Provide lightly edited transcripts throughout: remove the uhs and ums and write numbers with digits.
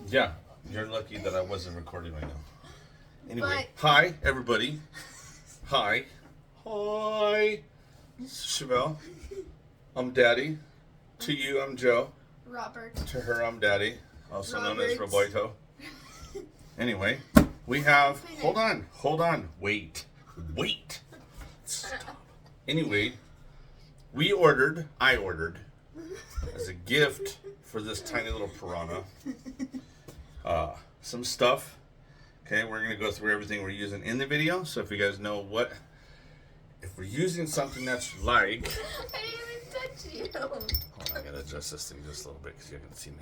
Yeah, you're lucky that I wasn't recording right now. Anyway, But... hi everybody. Hi. Hi. Chevelle. I'm Daddy. To you, I'm Joe. Robert. To her, I'm Daddy. Also known as Robert. Roboito. Anyway, we have... Hold on. Wait. Stop. Anyway, I ordered, as a gift for this tiny little piranha, some stuff. Okay, we're going to go through everything we're using in the video. So if you guys know if we're using something that's like... I didn't even touch you. Hold on, I got to adjust this thing just a little bit because you can see me.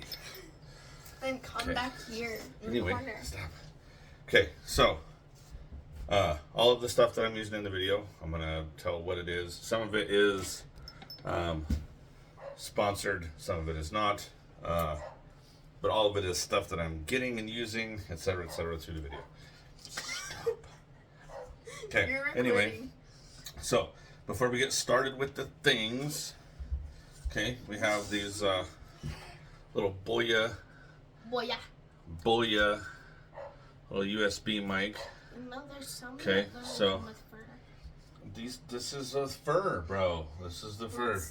Then come back here in Anyway, the corner. stop. Okay, so all of the stuff that I'm using in the video, I'm going to tell what it is. Some of it is sponsored, some of it is not. But all of it is stuff that I'm getting and using, etc., through the video. Stop. Okay, anyway, so before we get started with the things, okay, we have these little Boya little USB mic. No, there's some. Okay, so this is a fur, bro. This is the fur.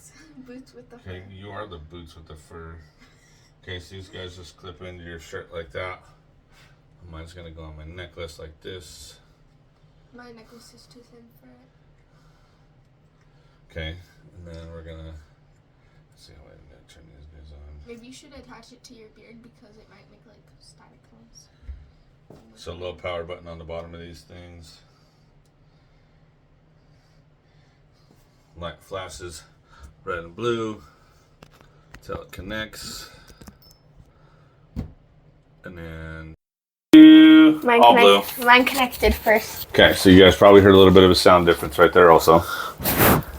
Boots with the fur. Okay, you are the boots with the fur. Okay, so these guys just clip into your shirt like that. Mine's gonna go on my necklace like this. My necklace is too thin for it. Okay, and then we're gonna see how I'm gonna turn these guys on. Maybe you should attach it to your beard because it might make like static noise. So low power button on the bottom of these things. Light flashes red and blue till it connects. And then all blue. Mine connected first. Okay, so you guys probably heard a little bit of a sound difference right there also.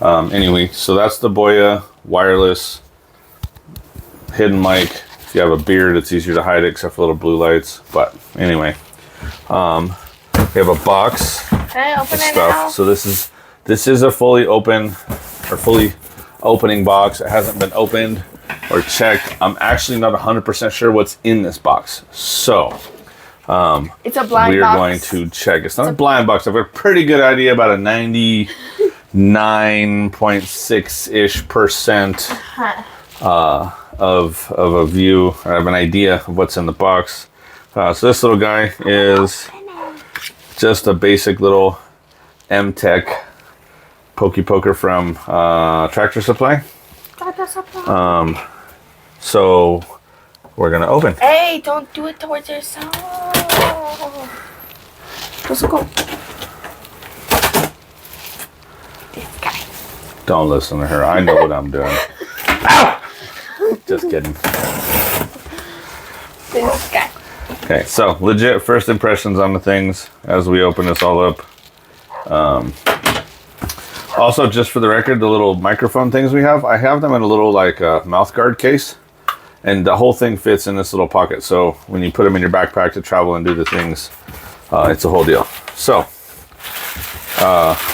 Anyway, so that's the Boya wireless hidden mic. If you have a beard, it's easier to hide it except for little blue lights. But anyway, we have a box Can I open of it stuff. now? So this is a fully opening box. It hasn't been opened or checked. I'm actually not 100% sure what's in this box. So It's a blind we are box. going to check. It's not a blind box. I've got a pretty good idea, about a 99.6-ish% of a view. I have an idea of what's in the box. So this little guy is just a basic little M-Tech Pokey Poker from Tractor Supply. So we're gonna open. Hey, don't do it towards yourself. Let's go. This guy. Don't listen to her. I know what I'm doing. Ow! Just kidding. This guy. Okay, so legit first impressions on the things as we open this all up. Also, just for the record, the little microphone things we have, I have them in a little like mouth guard case. And the whole thing fits in this little pocket. So when you put them in your backpack to travel and do the things, it's a whole deal. So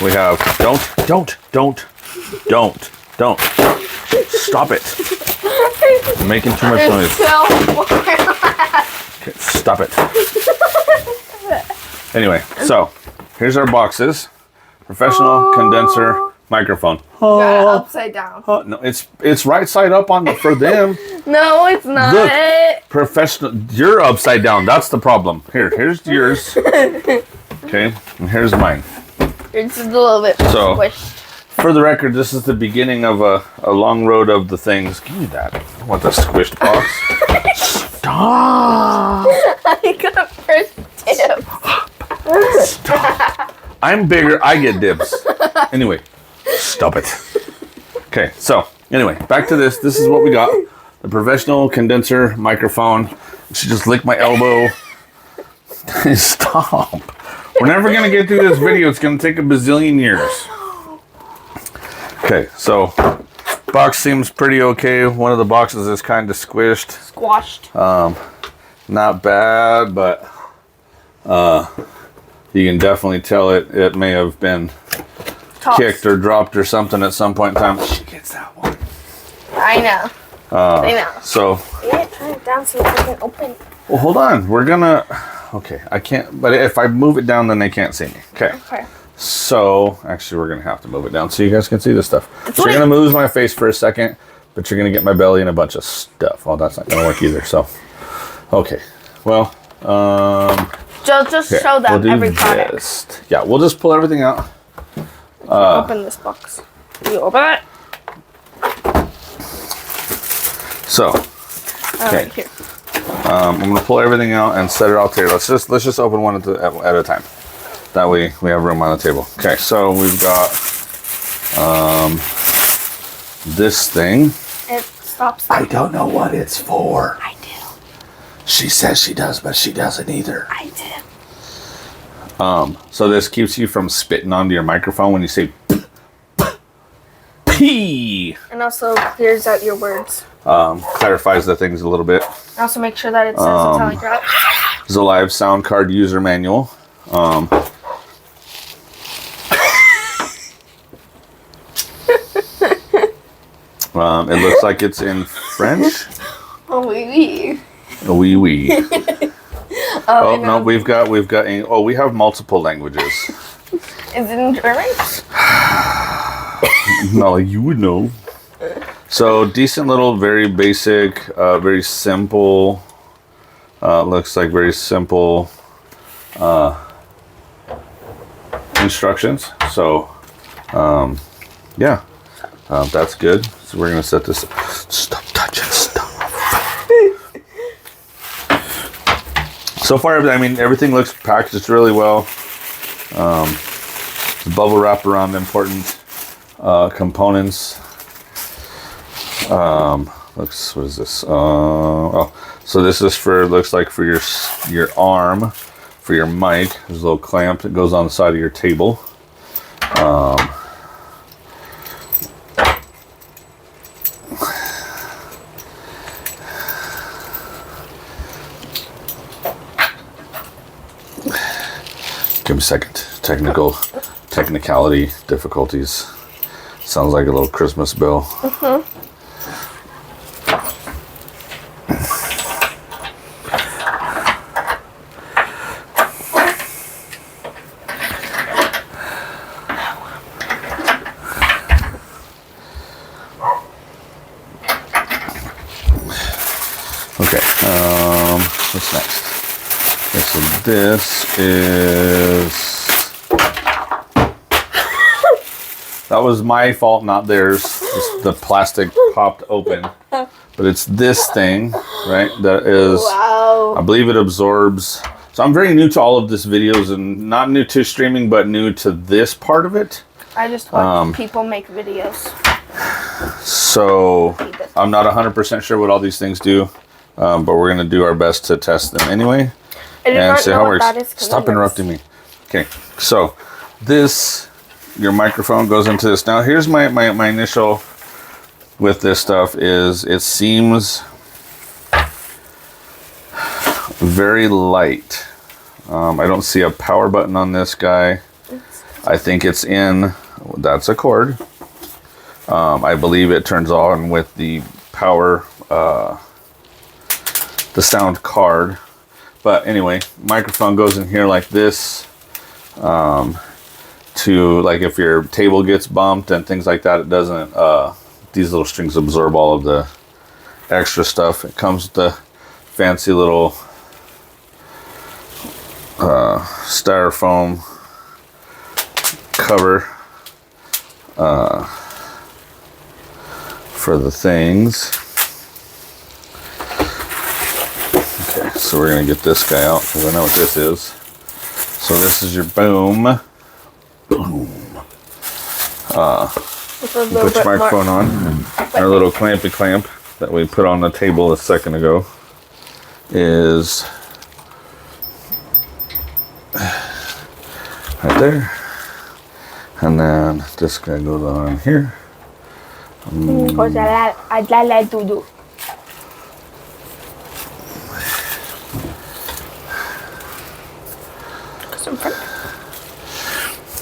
we have, don't. Stop it. You're making too much noise. Okay, stop it. Anyway, so here's our boxes. Professional condenser microphone. Yeah, upside down. No, it's right side up for them. No, it's not. Look, professional. You're upside down. That's the problem. Here's yours. Okay, and here's mine. It's just a little bit squished. For the record, this is the beginning of a long road of the things. Give me that. I want the squished box. Stop. I got first tip. Stop. I'm bigger. I get dibs. Anyway, stop it. Okay, so anyway, back to this. This is what we got. The professional condenser microphone. She just licked my elbow. Stop. We're never going to get through this video. It's going to take a bazillion years. Okay, so box seems pretty okay. One of the boxes is kind of squished. Squashed. Not bad, but you can definitely tell it may have been kicked or dropped or something at some point in time. She gets that one. I know. I know. So. Yeah, turn it down so I can open. Well, hold on. We're gonna. Okay, I can't. But if I move it down, then they can't see me. Okay. Okay. So actually, we're gonna have to move it down so you guys can see this stuff. So Wait. you're gonna lose my face for a second, but you're gonna get my belly and a bunch of stuff. Well, that's not gonna work either. So, okay. Well, Just show them we'll do every product. this. Yeah, we'll just pull everything out. Open this box. You open it. So, okay. Here. I'm gonna pull everything out and set it out there. Let's just open one at a time. That way we have room on the table. Okay, so we've got this thing. It stops. I don't know what it's for. I do. She says she does, but she doesn't either. I do. So this keeps you from spitting onto your microphone when you say pee. And also clears out your words. Clarifies the things a little bit. Also make sure that it says Italic route. Zalive sound card user manual. It looks like it's in French. Oh, oui. Oui, oui. Oh no, and, we've got. Oh, we have multiple languages. Is it in German? No, you would know. So decent little, very basic, very simple. Looks like very simple instructions. So, yeah, that's good. So we're gonna set this. Stop touching stuff. So far, I mean, everything looks packaged really well. Bubble wrap around the important components. Looks, what is this? Oh, so this is for, looks like for your arm, for your mic. There's a little clamp that goes on the side of your table. Give me a second. Technicality, difficulties. Sounds like a little Christmas bell. Okay, what's next? Okay, so this is... That was my fault, not theirs. Just the plastic popped open. But it's this thing, right? That is, Wow. I believe it absorbs. So I'm very new to all of this videos and not new to streaming, but new to this part of it. I just watch people make videos. So I'm not 100% sure what all these things do, but we're gonna do our best to test them anyway. I do And not see know how it what works. that is. Stop interrupting me. Okay, so this, your microphone goes into this. Now here's my initial with this stuff is it seems very light. I don't see a power button on this guy. I think it's in, that's a cord. I believe it turns on with the power, the sound card. But anyway, microphone goes in here like this, to like if your table gets bumped and things like that, it doesn't, these little strings absorb all of the extra stuff. It comes with the fancy little styrofoam cover for the things. Okay, so we're gonna get this guy out because I know what this is. So this is your boom. Boom. Put your microphone on. Our little clampy clamp that we put on the table a second ago is right there. And then this guy goes on here.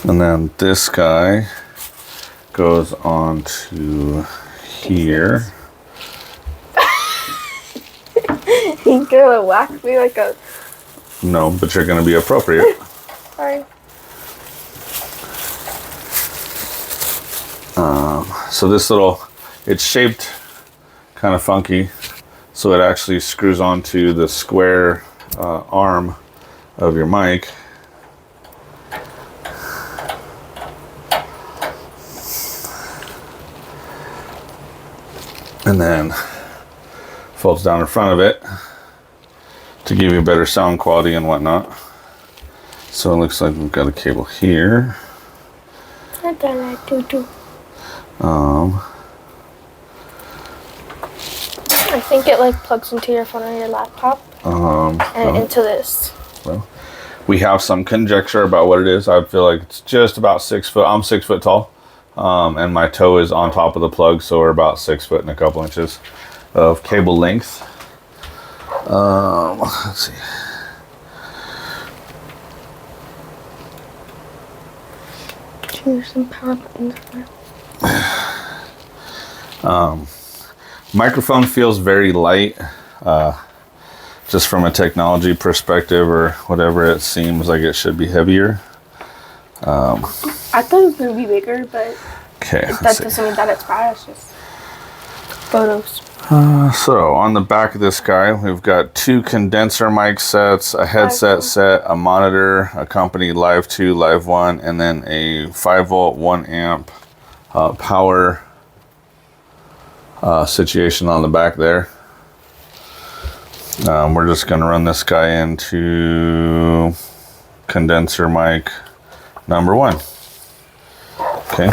And then this guy goes on to here. You gonna whack me like a... No, but you're gonna be appropriate. Sorry. So this little, it's shaped kind of funky, so it actually screws onto the square arm of your mic. And then folds down in front of it to give you better sound quality and whatnot. So it looks like we've got a cable here. I don't like to. I think it like plugs into your phone or your laptop and into this. Well, we have some conjecture about what it is. I feel like it's just about 6 foot. I'm 6 foot tall, and my toe is on top of the plug, so we're about 6 foot and a couple inches of cable length. Let's see. There's some power buttons there. Microphone feels very light, just from a technology perspective or whatever. It seems like it should be heavier. I thought it was gonna be bigger, but Okay, that doesn't mean that it's bad. It's just photos. So on the back of this guy, we've got 2 condenser mic sets, a headset set, a monitor, a company Live 2, Live 1, and then a 5-volt, 1 amp power situation on the back there. We're just going to run this guy into condenser mic number 1. Okay.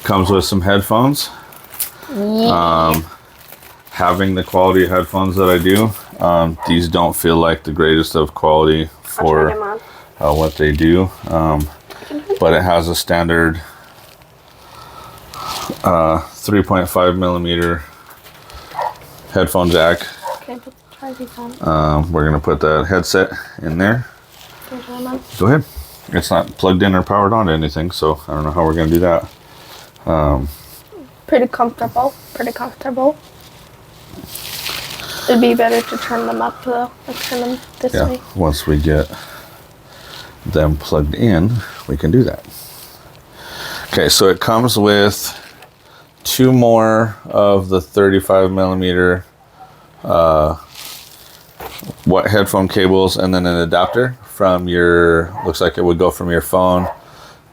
Comes with some headphones. Yeah. Having the quality of headphones that I do, these don't feel like the greatest of quality for what they do. But it has a standard 3.5 millimeter headphone jack. Okay, try these on. We're gonna put that headset in there. Go ahead. It's not plugged in or powered on to anything, so I don't know how we're gonna do that. Pretty comfortable. It'd be better to turn them up though. Like turn them this way. Once we get them plugged in, we can do that. Okay, so it comes with 2 more of the 35 millimeter headphone cables, and then an adapter from your, looks like it would go from your phone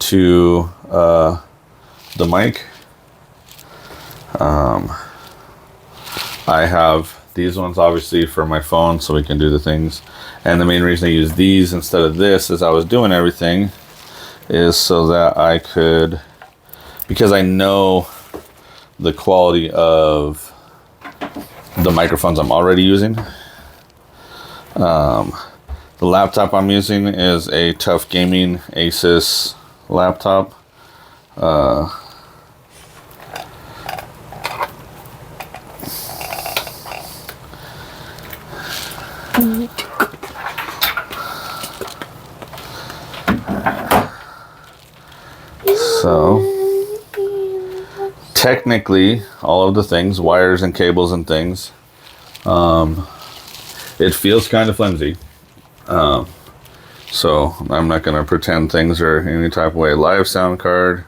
to the mic. I have these ones obviously for my phone so we can do the things, and the main reason I use these instead of this as I was doing everything is so that I could, because I know the quality of the microphones I'm already using. The laptop I'm using is a Tough Gaming Asus laptop. So technically all of the things, wires and cables and things, it feels kind of flimsy. So I'm not going to pretend things are any type of way. Live sound card,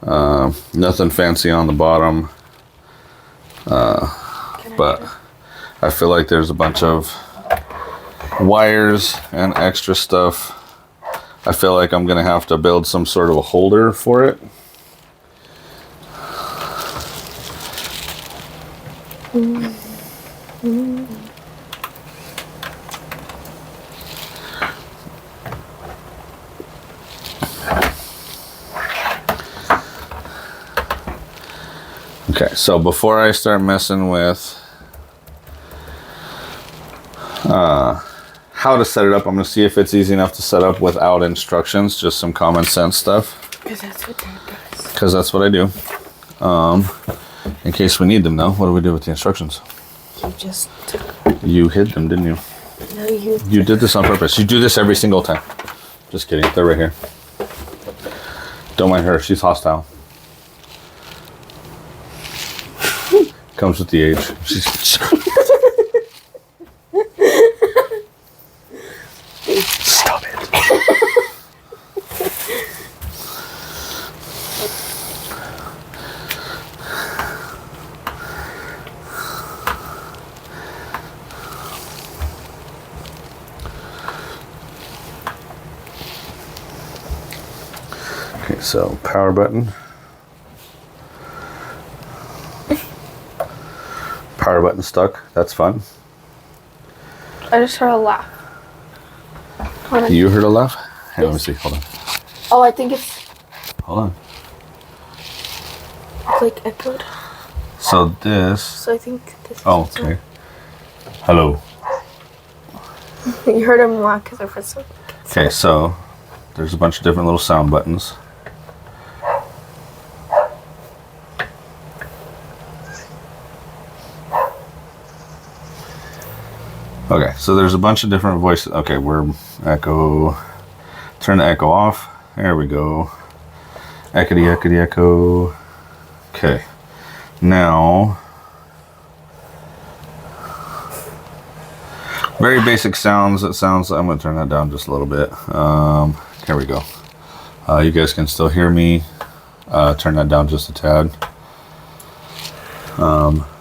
nothing fancy on the bottom, but I feel like there's a bunch of wires and extra stuff. I feel like I'm going to have to build some sort of a holder for it. Okay, so before I start messing with how to set it up, I'm going to see if it's easy enough to set up without instructions, just some common sense stuff. Because that's what Dad does. Because that's what I do. In case we need them, though, what do we do with the instructions? You hid them, didn't you? No, you. You did this on purpose. You do this every single time. Just kidding. They're right here. Don't mind her. She's hostile. Comes with the age. She's... Okay, so power button. Power button stuck. That's fun. I just heard a laugh. You heard a laugh? Hey, let me Yes. see. Hold on. Oh, I think it's Hold on. like echoed. So this. So I think this. Oh, okay. Hello. You heard him laugh because I first said. Okay, so there's a bunch of different little sound buttons. Okay, so there's a bunch of different voices. Okay, we're echo. Turn the echo off. There we go. Echoey, echoey, echo. Okay. Now, very basic sounds. It sounds. I'm gonna turn that down just a little bit. Here we go. You guys can still hear me. Turn that down just a tad.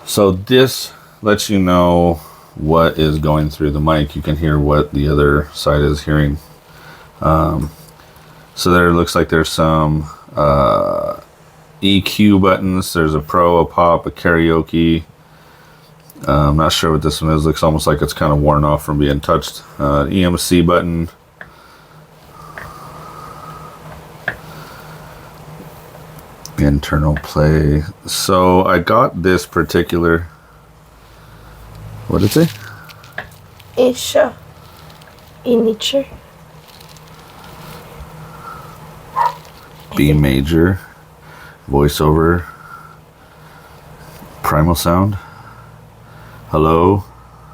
So this lets you know what is going through the mic. You can hear what the other side is hearing. So there looks like there's some EQ buttons. There's a pro, a pop, a karaoke. I'm not sure what this one is. Looks almost like it's kind of worn off from being touched. EMC button. Internal play. So I got this particular. What did it say? Isha. Inicher. B major. Voiceover. Primal sound. Hello.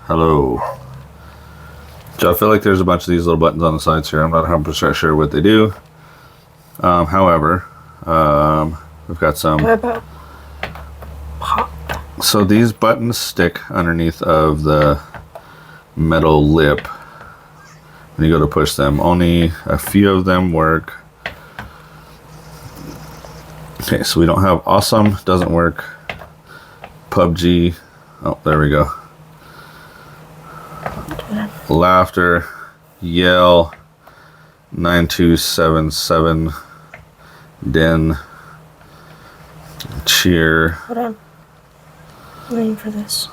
Hello. So I feel like there's a bunch of these little buttons on the sides here. I'm not 100% sure what they do. However, we've got some. What about pop? So these buttons stick underneath of the metal lip when you go to push them. Only a few of them work. Okay, so we don't have awesome, doesn't work. PUBG, oh, there we go. Laughter, yell, 9277, den, cheer. Hold on. I'm waiting for this.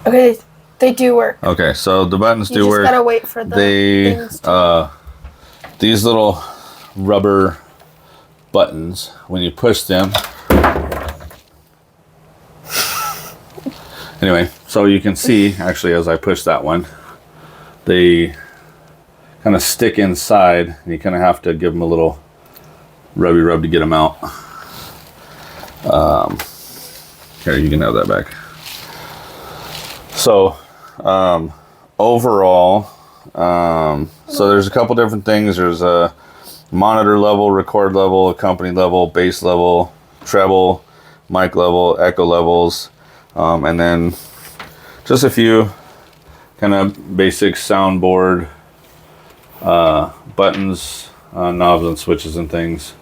Okay, they do work. Okay, so the buttons do You work. just gotta wait for the things to These little rubber buttons, when you push them. Anyway, so you can see, actually, as I push that one, they kind of stick inside, and you kind of have to give them a little rubby rub to get them out. Here, you can have that back. So, overall, so there's a couple different things. There's a monitor level, record level, accompany level, bass level, treble, mic level, echo levels, and then just a few kind of basic soundboard buttons, knobs and switches and things.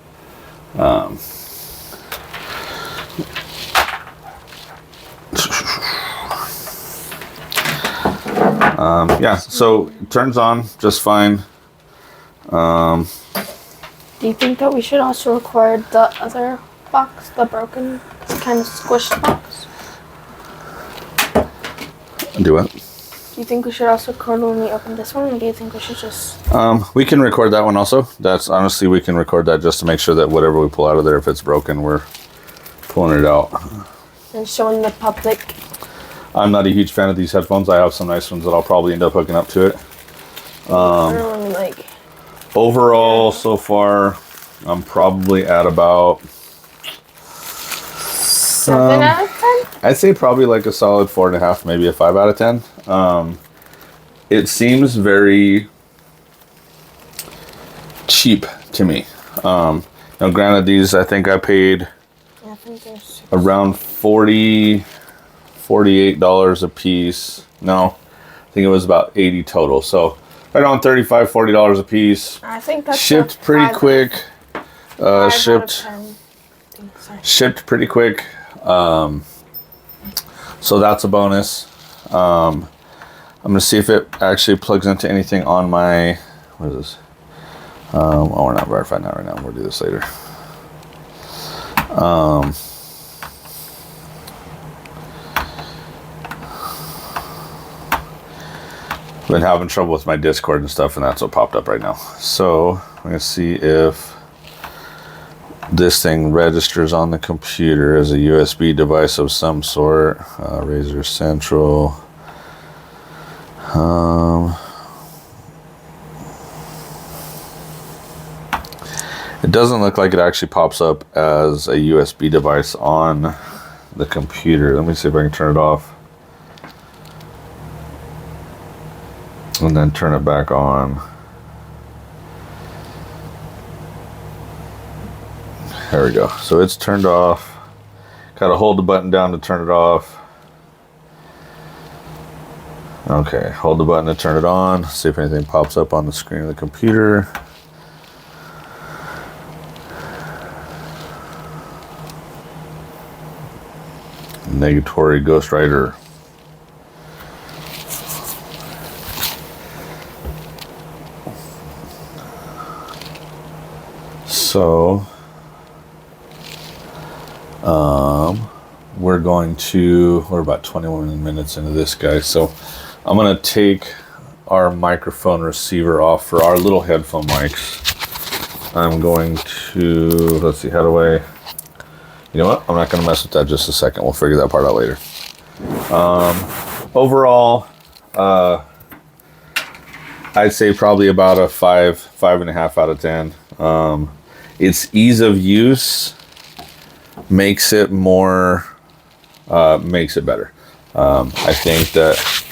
Yeah, so it turns on just fine. Do you think that we should also record the other box, the broken kind of squished box? Do what? Do you think we should also record when we open this one, or do you think we should just... We can record that one also. That's honestly, we can record that just to make sure that whatever we pull out of there, if it's broken, we're pulling it out. And showing the public? I'm not a huge fan of these headphones. I have some nice ones that I'll probably end up hooking up to it. I don't really like... Overall, so far, I'm probably at about 7 out of 10? I'd say probably like a solid 4.5, maybe a 5 out of 10. It seems very cheap to me. Now, granted, these I think I paid around $48 a piece. No, I think it was about 80 total. So right on $35, $40 a piece. I think that's shipped pretty quick. Shipped pretty quick. So that's a bonus. I'm gonna see if it actually plugs into anything on my What is this? Oh, we're not verifying that right now. We'll do this later. Been having trouble with my Discord and stuff, and that's what popped up right now. So I'm gonna see if this thing registers on the computer as a USB device of some sort. Razer Central. It doesn't look like it actually pops up as a USB device on the computer. Let me see if I can turn it off. And then turn it back on. There we go. So it's turned off. Got to hold the button down to turn it off. Okay, hold the button to turn it on. See if anything pops up on the screen of the computer. Negatory Ghostwriter. So, we're about 21 minutes into this, guy. So I'm going to take our microphone receiver off for our little headphone mics. I'm going to, let's see, how do I, you know what? I'm not going to mess with that just a second. We'll figure that part out later. Overall, I'd say probably about a 5.5 out of 10. Its ease of use makes it better. I think that,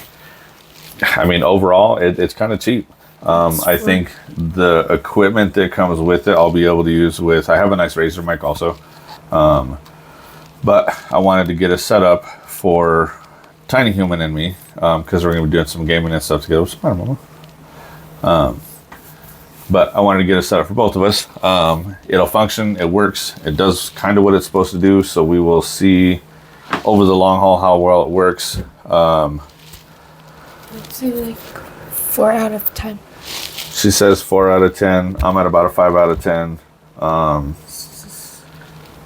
I mean, overall, it's kind of cheap. I think the equipment that comes with it, I'll be able to use with, I have a nice Razer mic also. But I wanted to get a setup for Tiny Human and me, because we're going to be doing some gaming and stuff together. What's the matter, Mama? But I wanted to get a setup for both of us. It'll function, it works, it does kind of what it's supposed to do, so we will see over the long haul how well it works. Let's say like 4 out of 10. She says 4 out of 10. I'm at about a 5 out of 10.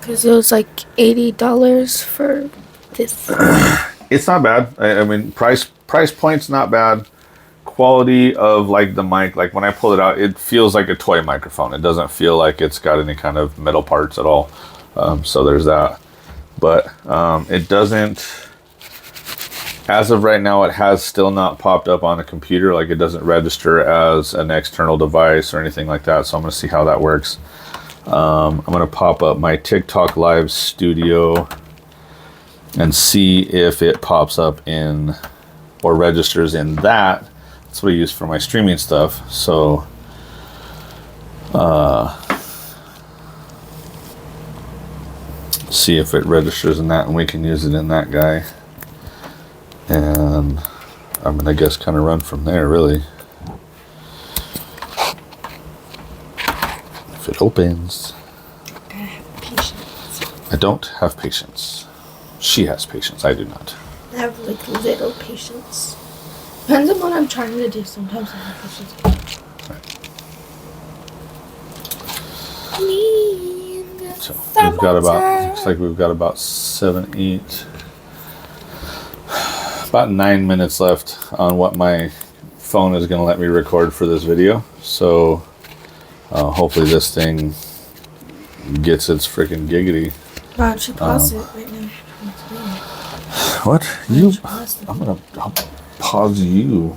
Because it was like $80 for this. It's not bad. I mean, price point's not bad. Quality of like the mic, like when I pull it out, it feels like a toy microphone. It doesn't feel like it's got any kind of metal parts at all. So there's that. But it doesn't, as of right now, it has still not popped up on a computer. Like it doesn't register as an external device or anything like that. So I'm going to see how that works. I'm going to pop up my TikTok Live Studio and see if it pops up in or registers in that. That's what I use for my streaming stuff. So see if it registers in that, and we can use it in that guy. And I'm gonna, I guess, kind of run from there, really. If it opens. I have patience. I don't have patience. She has patience. I do not. I have like little patience. Depends on what I'm trying to do. Sometimes I have patience. So we've got about, looks like we've got about 9 minutes left on what my phone is going to let me record for this video. So hopefully this thing gets its freaking giggity. Why don't you pause it right now? What? You? I'll pause you.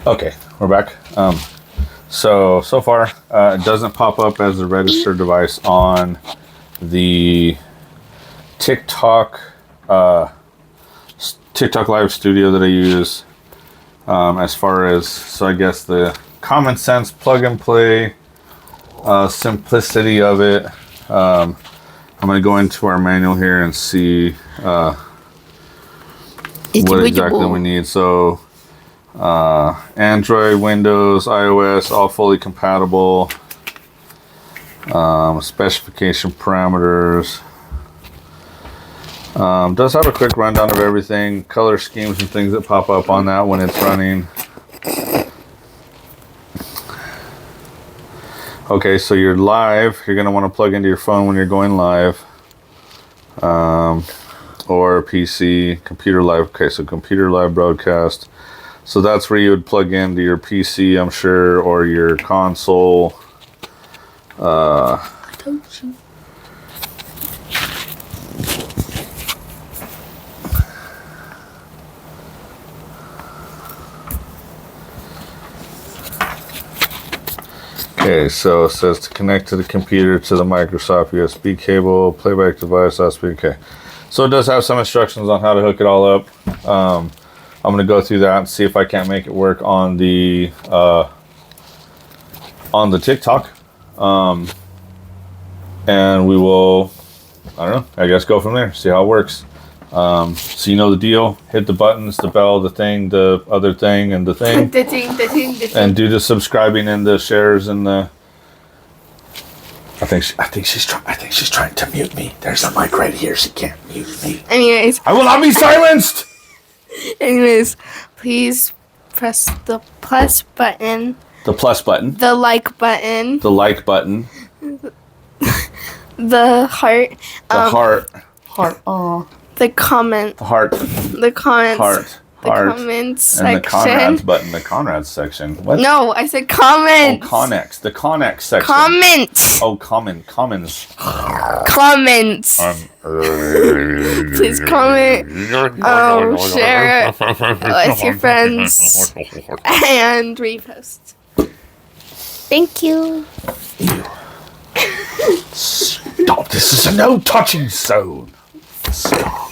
Okay, we're back. So far, it doesn't pop up as a registered device on the TikTok Live Studio that I use. As far as, so I guess the common sense plug and play, simplicity of it. I'm going to go into our manual here and see what exactly we need. So Android, Windows, iOS, all fully compatible. Specification parameters. Does have a quick rundown of everything, color schemes and things that pop up on that when it's running. Okay, so you're live. You're going to want to plug into your phone when you're going live. Or PC, computer live. Okay, so computer live broadcast. So that's where you would plug into your PC, I'm sure, or your console. I told you. Okay, so it says to connect to the computer to the Microsoft USB cable, playback device, loudspeaker. Okay, so it does have some instructions on how to hook it all up. I'm gonna go through that and see if I can't make it work on the TikTok, and we will, I don't know, I guess go from there. See how it works. So you know the deal. Hit the buttons, the bell, the thing, the other thing, and the thing. The thing. And do the subscribing and the shares and the. I think she's trying to mute me. There's a mic right here. She can't mute me. Anyways, I will not be silenced. Anyways, please press the plus button. The plus button. The like button. The like button. The heart. The heart. Heart. Oh. The comment. The heart. The comments. Heart. The comments section. And the Conrad's button. The Conrad's section. What? No, I said comments. Oh, Connex. The Connex section. Comments. Oh, commons. Comments. Please comment. Share it with your friends. And repost. Thank you. Stop. This is a no touching zone. Stop.